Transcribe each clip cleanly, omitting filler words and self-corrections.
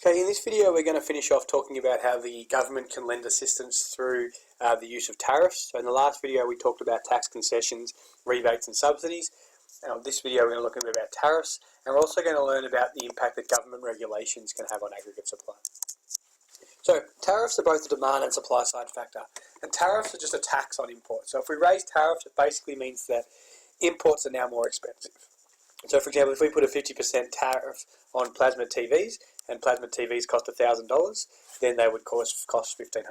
Okay, in this video we're going to finish off talking about how the government can lend assistance through the use of tariffs. So in the last video we talked about tax concessions, rebates and subsidies. Now in this video we're going to look a bit about tariffs, and we're also going to learn about the impact that government regulations can have on aggregate supply. So tariffs are both a demand and supply side factor, and tariffs are just a tax on imports. So if we raise tariffs, it basically means that imports are now more expensive. So for example, if we put a 50% tariff on plasma TVs, and plasma TVs cost $1,000, then they would cost $1,500.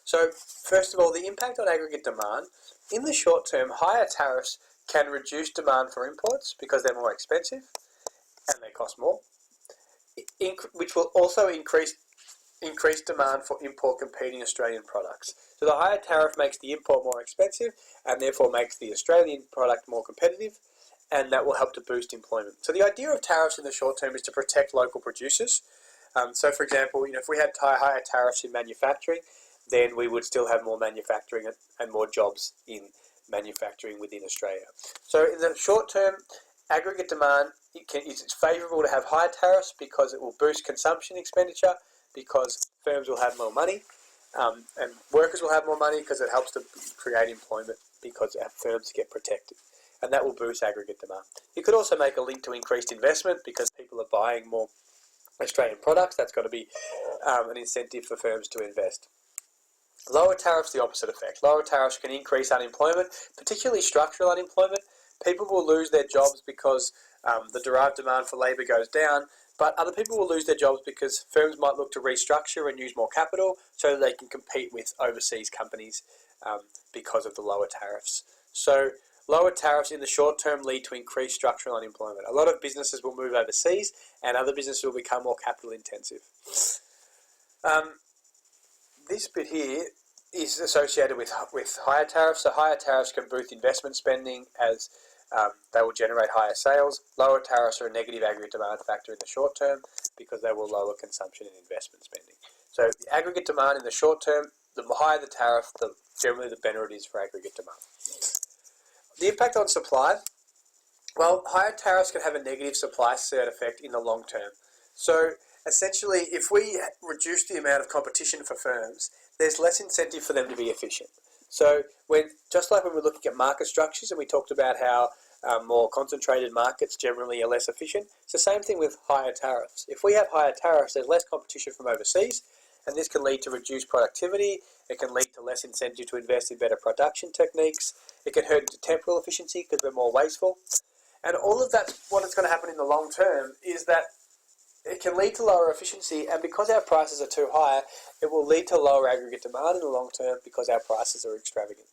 So first of all, the impact on aggregate demand. In the short term, higher tariffs can reduce demand for imports because they're more expensive and they cost more, which will also increase demand for import competing Australian products. So the higher tariff makes the import more expensive and therefore makes the Australian product more competitive, and that will help to boost employment. So the idea of tariffs in the short term is to protect local producers. So for example, if we had higher tariffs in manufacturing, then we would still have more manufacturing and more jobs in manufacturing within Australia. So in the short term, aggregate demand, it's favourable to have higher tariffs because it will boost consumption expenditure, because firms will have more money, and workers will have more money because it helps to create employment because our firms get protected. And that will boost aggregate demand. You could also make a link to increased investment because people are buying more Australian products. That's got to be an incentive for firms to invest. Lower tariffs, the opposite effect. Lower tariffs can increase unemployment, particularly structural unemployment. People will lose their jobs because the derived demand for labour goes down, but other people will lose their jobs because firms might look to restructure and use more capital so that they can compete with overseas companies because of the lower tariffs. So lower tariffs in the short term lead to increased structural unemployment. A lot of businesses will move overseas and other businesses will become more capital intensive. This bit here is associated with higher tariffs. So higher tariffs can boost investment spending as they will generate higher sales. Lower tariffs are a negative aggregate demand factor in the short term because they will lower consumption and investment spending. So the aggregate demand in the short term, the higher the tariff, generally the better it is for aggregate demand. The impact on supply. Well, higher tariffs can have a negative supply side effect in the long term. So essentially, if we reduce the amount of competition for firms, there's less incentive for them to be efficient. So just like when we're looking at market structures and we talked about how more concentrated markets generally are less efficient, it's the same thing with higher tariffs. If we have higher tariffs, there's less competition from overseas, and this can lead to reduced productivity. It can lead to less incentive to invest in better production techniques. It can hurt temporal efficiency because we're more wasteful. And all of that, what is going to happen in the long term is that it can lead to lower efficiency, and because our prices are too high, it will lead to lower aggregate demand in the long term because our prices are extravagant.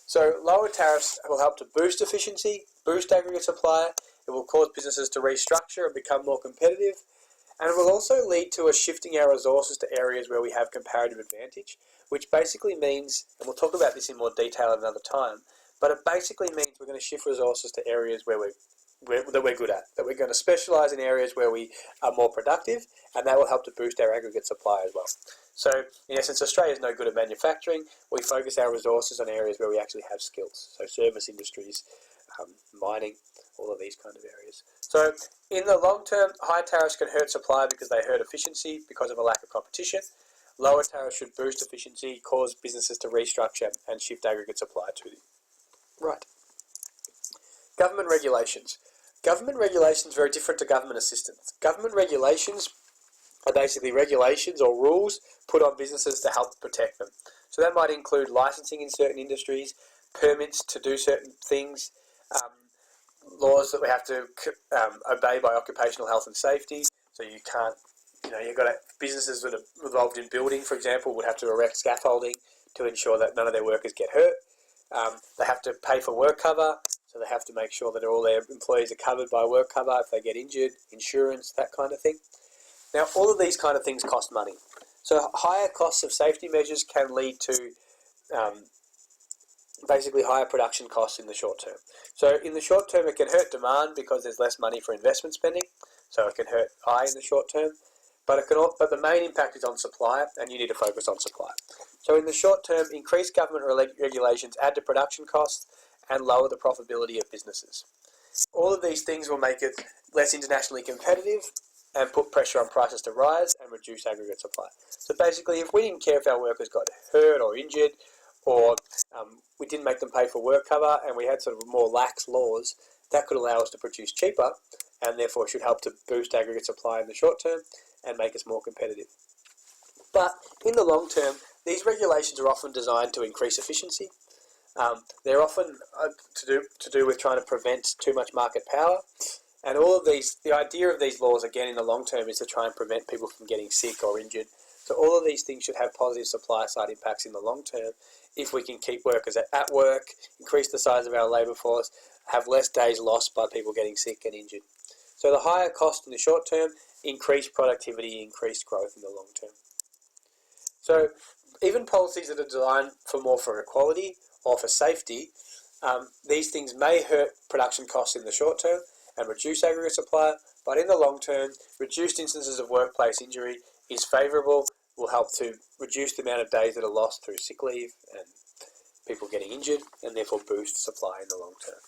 So lower tariffs will help to boost efficiency, boost aggregate supply. It will cause businesses to restructure and become more competitive. And it will also lead to us shifting our resources to areas where we have comparative advantage, which basically means, and we'll talk about this in more detail another time, but it basically means we're going to shift resources to areas where we're good at, that we're going to specialise in areas where we are more productive, and that will help to boost our aggregate supply as well. So in essence, Australia is no good at manufacturing. We focus our resources on areas where we actually have skills, so service industries, mining, all of these kind of areas. So in the long term, high tariffs can hurt supply because they hurt efficiency because of a lack of competition. Lower tariffs should boost efficiency, cause businesses to restructure and shift aggregate supply to them. Right. Government regulations. Government regulations are very different to government assistance. Government regulations are basically regulations or rules put on businesses to help protect them. So that might include licensing in certain industries, permits to do certain things, laws that we have to obey by occupational health and safety. So you can't, you've got businesses that are involved in building, for example, would have to erect scaffolding to ensure that none of their workers get hurt. They have to pay for work cover, so they have to make sure that all their employees are covered by work cover if they get injured, insurance, that kind of thing. Now, all of these kind of things cost money. So higher costs of safety measures can lead to basically higher production costs in the short term. So in the short term, it can hurt demand because there's less money for investment spending. So it can hurt I in the short term, but the main impact is on supply, and you need to focus on supply. So in the short term, increased government regulations add to production costs and lower the profitability of businesses. All of these things will make it less internationally competitive, and put pressure on prices to rise and reduce aggregate supply. So basically, if we didn't care if our workers got hurt or injured, or we didn't make them pay for work cover, and we had sort of more lax laws, that could allow us to produce cheaper, and therefore should help to boost aggregate supply in the short term and make us more competitive. But in the long term, these regulations are often designed to increase efficiency. They're often to do with trying to prevent too much market power. And all of these, the idea of these laws, again, in the long term, is to try and prevent people from getting sick or injured. So all of these things should have positive supply-side impacts in the long term if we can keep workers at work, increase the size of our labour force, have less days lost by people getting sick and injured. So the higher cost in the short term, increased productivity, increased growth in the long term. So even policies that are designed for equality or for safety, these things may hurt production costs in the short term and reduce aggregate supply, but in the long term, reduced instances of workplace injury is favourable, will help to reduce the amount of days that are lost through sick leave and people getting injured, and therefore boost supply in the long term.